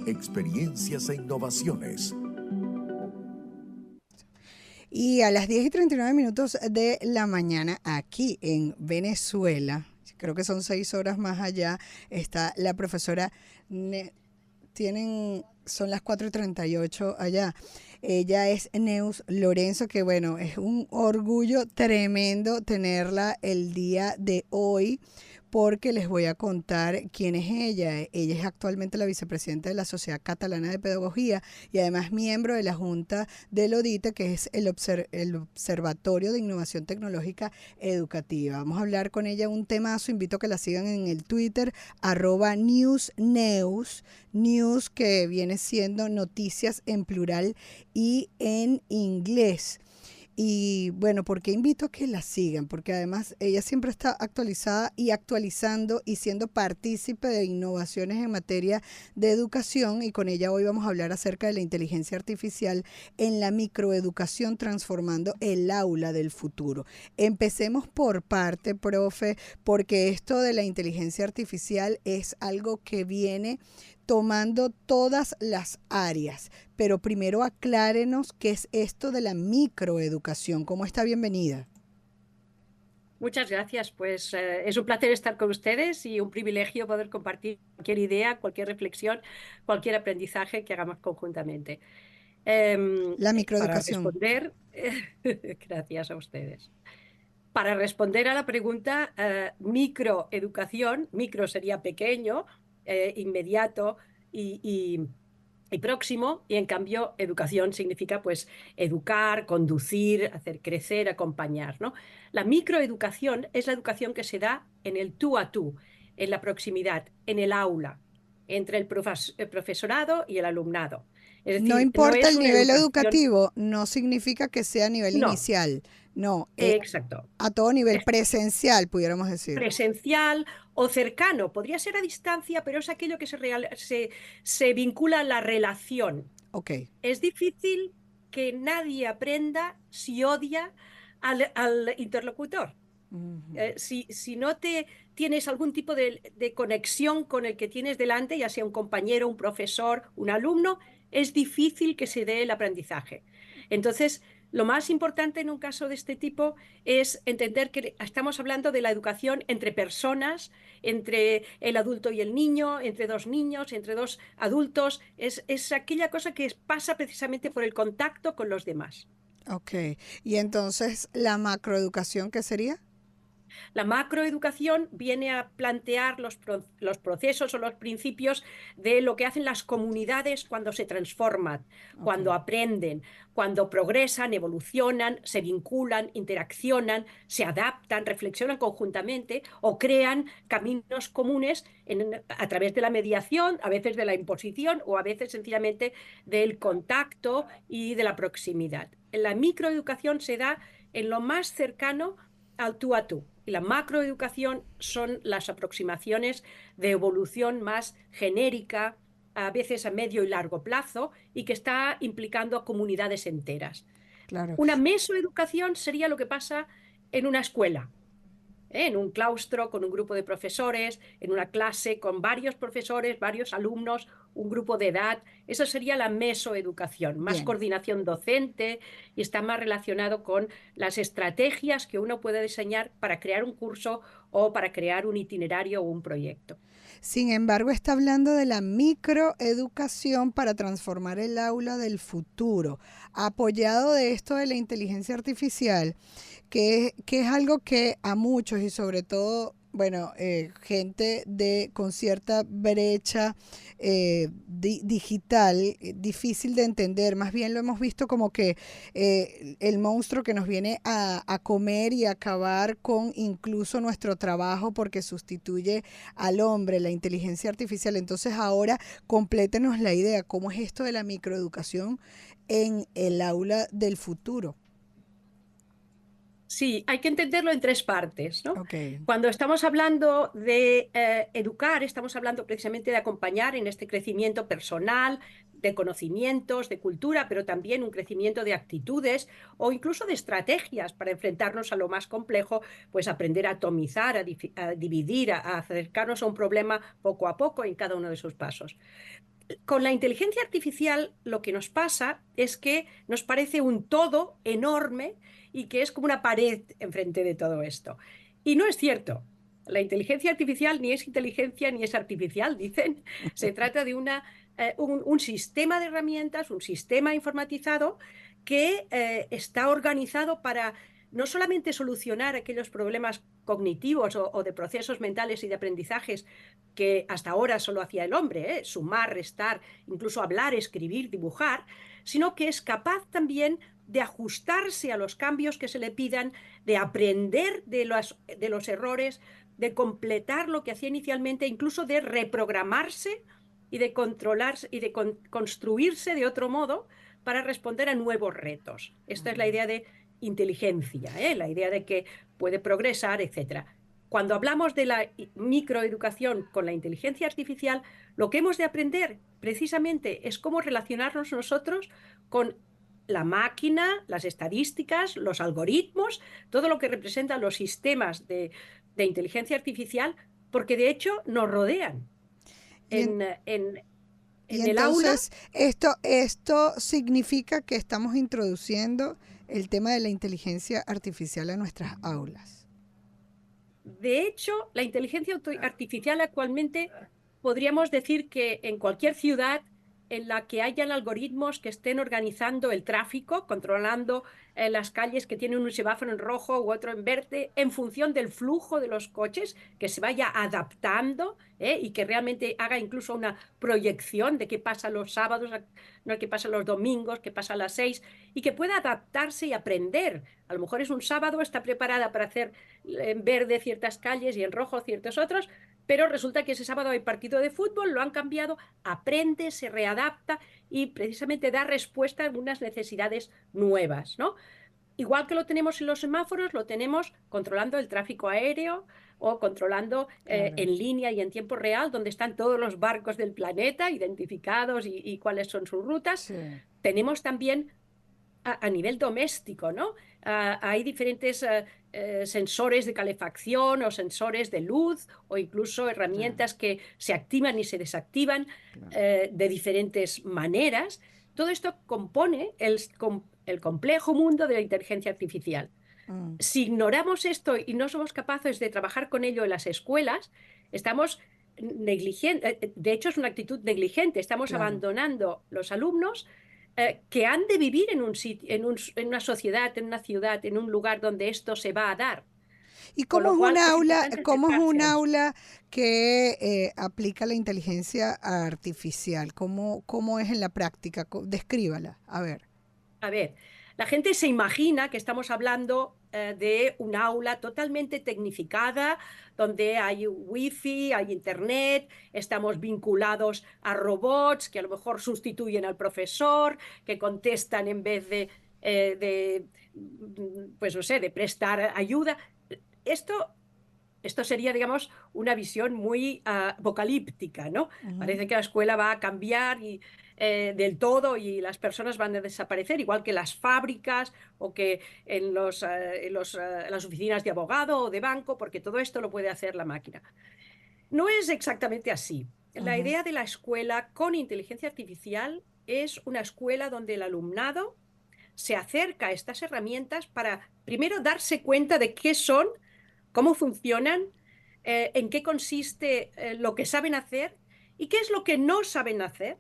experiencias e innovaciones. Y a las 10:39 de la mañana, aquí en Venezuela, creo que son 6 horas más allá, está la profesora, son las 4:38 allá. Ella es Neus Lorenzo, que bueno, es un orgullo tremendo tenerla el día de hoy, porque les voy a contar quién es ella. Ella es actualmente la vicepresidenta de la Sociedad Catalana de Pedagogía y además miembro de la Junta del ODITE, que es el Observatorio de Innovación Tecnológica Educativa. Vamos a hablar con ella un temazo. Invito a que la sigan en el Twitter, @newsneus, news que viene siendo noticias en plural y en inglés. Y bueno, ¿por qué invito a que la sigan? Porque además ella siempre está actualizada y actualizando y siendo partícipe de innovaciones en materia de educación, y con ella hoy vamos a hablar acerca de la inteligencia artificial en la microeducación, transformando el aula del futuro. Empecemos por parte, profe, porque esto de la inteligencia artificial es algo que viene tomando todas las áreas. Pero primero aclárenos qué es esto de la microeducación. ¿Cómo está? Bienvenida. Muchas gracias. Pues es un placer estar con ustedes y un privilegio poder compartir cualquier idea, cualquier reflexión, cualquier aprendizaje que hagamos conjuntamente. La Para microeducación. responder, gracias a ustedes. Para responder a la pregunta, microeducación, micro sería pequeño, inmediato y próximo, y en cambio educación significa pues educar, conducir, hacer crecer, acompañar, ¿no? La microeducación es la educación que se da en el tú a tú, en la proximidad, en el aula, entre el profesorado y el alumnado. Es No decir, no importa es el una nivel educación... educativo, no significa que sea a nivel No, inicial. No, exacto. a todo nivel presencial, pudiéramos decir. Presencial o cercano, podría ser a distancia, pero es aquello que se vincula a la relación. Ok. Es difícil que nadie aprenda si odia al interlocutor. Si no tienes algún tipo de conexión con el que tienes delante, ya sea un compañero, un profesor, un alumno, es difícil que se dé el aprendizaje. Entonces, lo más importante en un caso de este tipo es entender que estamos hablando de la educación entre personas, entre el adulto y el niño, entre dos niños, entre dos adultos. Es aquella cosa que pasa precisamente por el contacto con los demás. Ok. Y entonces, ¿la macroeducación qué sería? La macroeducación viene a plantear los procesos o los principios de lo que hacen las comunidades cuando se transforman, cuando aprenden, cuando progresan, evolucionan, se vinculan, interaccionan, se adaptan, reflexionan conjuntamente o crean caminos comunes a través de la mediación, a veces de la imposición o a veces sencillamente del contacto y de la proximidad. La microeducación se da en lo más cercano al tú a tú. Y la macroeducación son las aproximaciones de evolución más genérica, a veces a medio y largo plazo, y que está implicando a comunidades enteras. Claro. Una mesoeducación sería lo que pasa en una escuela, en un claustro con un grupo de profesores, en una clase con varios profesores, varios alumnos, un grupo de edad. Eso sería la mesoeducación, más Bien. coordinación docente y está más relacionado con las estrategias que uno puede diseñar para crear un curso o para crear un itinerario o un proyecto. Sin embargo, está hablando de la microeducación para transformar el aula del futuro, apoyado de esto de la inteligencia artificial, que es algo que a muchos y sobre todo, bueno, gente con cierta brecha digital, difícil de entender. Más bien lo hemos visto como que el monstruo que nos viene a comer y acabar con incluso nuestro trabajo, porque sustituye al hombre, la inteligencia artificial. Entonces ahora complétenos la idea, ¿cómo es esto de la microeducación en el aula del futuro? Sí, hay que entenderlo en tres partes, ¿no? Okay. Cuando estamos hablando de educar, estamos hablando precisamente de acompañar en este crecimiento personal, de conocimientos, de cultura, pero también un crecimiento de actitudes o incluso de estrategias para enfrentarnos a lo más complejo, pues aprender a atomizar, a dividir, a acercarnos a un problema poco a poco en cada uno de sus pasos. Con la inteligencia artificial lo que nos pasa es que nos parece un todo enorme y que es como una pared enfrente de todo esto. Y no es cierto. La inteligencia artificial ni es inteligencia ni es artificial, dicen. Se trata de un sistema de herramientas, un sistema informatizado que está organizado para no solamente solucionar aquellos problemas cognitivos o de procesos mentales y de aprendizajes que hasta ahora solo hacía el hombre, sumar, restar, incluso hablar, escribir, dibujar, sino que es capaz también de ajustarse a los cambios que se le pidan, de aprender de los errores, de completar lo que hacía inicialmente, incluso de reprogramarse y de controlarse y de construirse de otro modo para responder a nuevos retos. Esta es la idea de inteligencia, la idea de que puede progresar, etc. Cuando hablamos de la microeducación con la inteligencia artificial, lo que hemos de aprender precisamente es cómo relacionarnos nosotros con la máquina, las estadísticas, los algoritmos, todo lo que representan los sistemas de inteligencia artificial, porque de hecho nos rodean. Y, En, en, y en el aula, entonces esto significa que estamos introduciendo el tema de la inteligencia artificial a nuestras aulas. de hecho, la inteligencia artificial actualmente podríamos decir que en cualquier ciudad en la que hayan algoritmos que estén organizando el tráfico, controlando las calles que tienen un semáforo en rojo u otro en verde, en función del flujo de los coches, que se vaya adaptando y que realmente haga incluso una proyección de qué pasa los sábados, no qué pasa los domingos, qué pasa a las 6, y que pueda adaptarse y aprender. A lo mejor es un sábado, está preparada para hacer en verde ciertas calles y en rojo ciertos otros, pero resulta que ese sábado hay partido de fútbol, lo han cambiado, aprende, se readapta y precisamente da respuesta a unas necesidades nuevas, ¿no? Igual que lo tenemos en los semáforos, lo tenemos controlando el tráfico aéreo o controlando Claro. en línea y en tiempo real, donde están todos los barcos del planeta identificados y cuáles son sus rutas. Sí. Tenemos también a nivel doméstico, ¿no? Hay diferentes sensores de calefacción o sensores de luz o incluso herramientas que se activan y se desactivan de diferentes maneras. Todo esto compone el complejo mundo de la inteligencia artificial. Mm. Si ignoramos esto y no somos capaces de trabajar con ello en las escuelas, estamos negligentes, de hecho es una actitud negligente, estamos Claro. abandonando los alumnos que han de vivir en un sitio, en una sociedad, en una ciudad, en un lugar donde esto se va a dar. ¿Y Con cómo lo es cual un es aula, importante cómo es acercarse un a eso. aula que aplica la inteligencia artificial? ¿Cómo es en la práctica? Descríbala, a ver. A ver, la gente se imagina que estamos hablando de un aula totalmente tecnificada, donde hay wifi, hay internet, estamos vinculados a robots que a lo mejor sustituyen al profesor, que contestan en vez pues no sé, de prestar ayuda. Esto esto sería, digamos, una visión muy apocalíptica, ¿no? Ujú. Parece que la escuela va a cambiar del todo y las personas van a desaparecer, igual que las fábricas o que las oficinas de abogado o de banco, porque todo esto lo puede hacer la máquina. No es exactamente así. La Ujú. idea de la escuela con inteligencia artificial es una escuela donde el alumnado se acerca a estas herramientas para primero darse cuenta de qué son, cómo funcionan, en qué consiste lo que saben hacer y qué es lo que no saben hacer,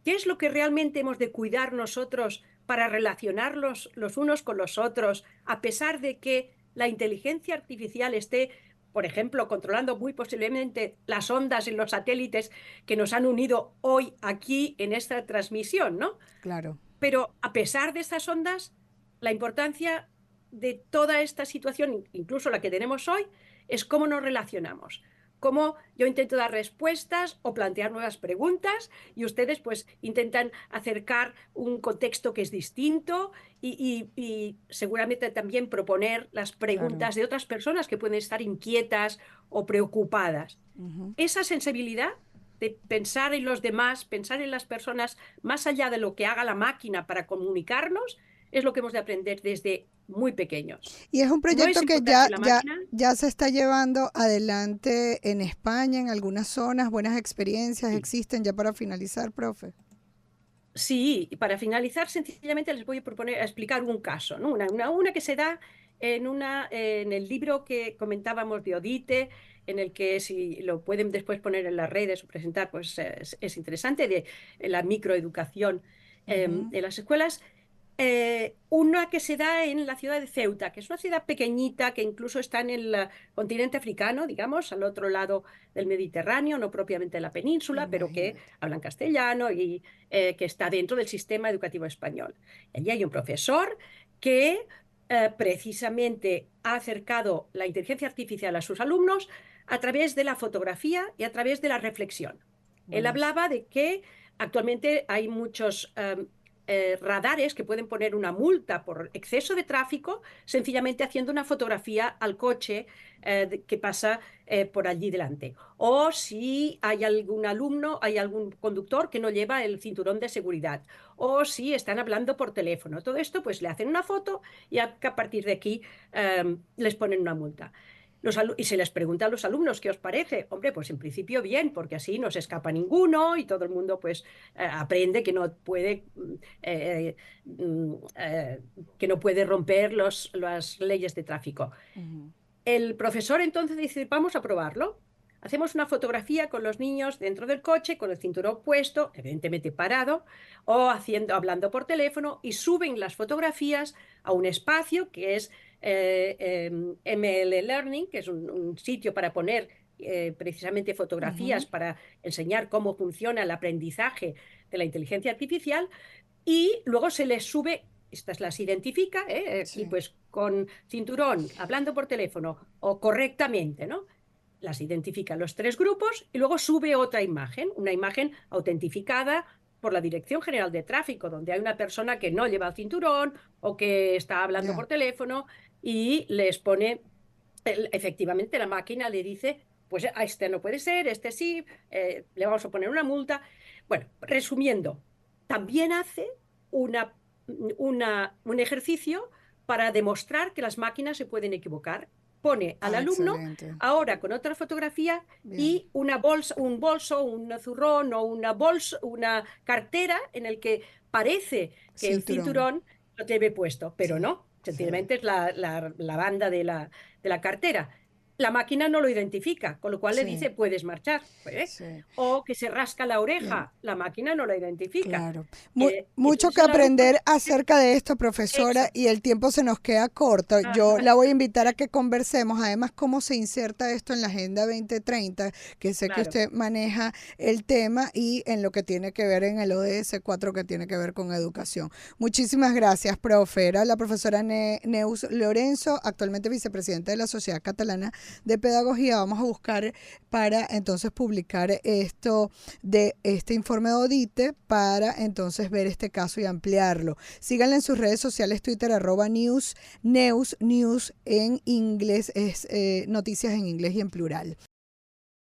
qué es lo que realmente hemos de cuidar nosotros para relacionarlos los unos con los otros, a pesar de que la inteligencia artificial esté, por ejemplo, controlando muy posiblemente las ondas en los satélites que nos han unido hoy aquí en esta transmisión, ¿no? Claro. Pero a pesar de estas ondas, la importancia de toda esta situación, incluso la que tenemos hoy, es cómo nos relacionamos. Cómo yo intento dar respuestas o plantear nuevas preguntas y ustedes pues intentan acercar un contexto que es distinto y seguramente también proponer las Claro. preguntas de otras personas que pueden estar inquietas o preocupadas. Ujú. Esa sensibilidad de pensar en los demás, pensar en las personas más allá de lo que haga la máquina para comunicarnos, es lo que hemos de aprender desde muy pequeños. Y es un No es proyecto que importante la máquina. ya se está llevando adelante en España, en algunas zonas, buenas experiencias Sí. existen ya para finalizar, profe. Sí, y para finalizar, sencillamente les voy a proponer a explicar un caso, ¿no? Una que se da en el libro que comentábamos de Odite, en el que si lo pueden después poner en las redes o presentar, pues es interesante, de la microeducación Ujú. en las escuelas. Una que se da en la ciudad de Ceuta, que es una ciudad pequeñita que incluso está en el continente africano, digamos, al otro lado del Mediterráneo, no propiamente en la península, pero que Imagínate. hablan castellano y que está dentro del sistema educativo español. Allí hay un profesor que precisamente ha acercado la inteligencia artificial a sus alumnos a través de la fotografía y a través de la reflexión. Él Buenísimo. hablaba de que actualmente hay muchos radares que pueden poner una multa por exceso de tráfico sencillamente haciendo una fotografía al coche que pasa por allí delante. O si hay algún alumno, hay algún conductor que no lleva el cinturón de seguridad. O si están hablando por teléfono. Todo esto pues le hacen una foto y a partir de aquí les ponen una multa. Y se les pregunta a los alumnos, ¿qué os parece? Hombre, pues en principio bien, porque así no se escapa ninguno y todo el mundo pues aprende que no puede eh, eh, que no puede romper las leyes de tráfico. Ujú. El profesor entonces dice, vamos a probarlo. Hacemos una fotografía con los niños dentro del coche, con el cinturón puesto, evidentemente parado, o hablando por teléfono, y suben las fotografías a un espacio que es ML Learning, que es un sitio para poner precisamente fotografías Ujú. para enseñar cómo funciona el aprendizaje de la inteligencia artificial, y luego se les sube, estas las identifica, y Sí. pues con cinturón, hablando por teléfono o correctamente, ¿no? Las identifica los tres grupos y luego sube otra imagen, una imagen autentificada por la Dirección General de Tráfico, donde hay una persona que no lleva el cinturón o que está hablando Ya. por teléfono y les pone, efectivamente la máquina le dice, pues a este no puede ser, este sí, le vamos a poner una multa. Bueno, resumiendo, también hace una, un ejercicio para demostrar que las máquinas se pueden equivocar. Pone al Ah, alumno excelente. ahora con otra fotografía Bien. y una bolsa, un bolso, un zurrón o una bolsa, una cartera en el que parece que el Cinturón. cinturón lo tiene puesto, pero Sí. no, Sí. sencillamente es la banda de la cartera. La máquina no lo identifica, con lo cual le Sí. dice puedes marchar. Sí. O que se rasca la Bien. oreja, la máquina no la identifica. Claro. Mucho Entonces que el alumno aprender dice, acerca de esto, profesora, exacto. y el tiempo se nos queda corto. Yo Ajá, la voy a invitar a que conversemos, además, cómo se inserta esto en la Agenda 2030, que sé que claro. usted maneja el tema, y en lo que tiene que ver en el ODS 4, que tiene que ver con educación. Muchísimas gracias, profe. Era la profesora Neus Lorenzo, actualmente vicepresidenta de la Sociedad Catalana de Pedagogía. Vamos a buscar para entonces publicar esto de este informe de Odite para entonces ver este caso y ampliarlo. Síganle en sus redes sociales, Twitter, @news en inglés, es noticias en inglés y en plural.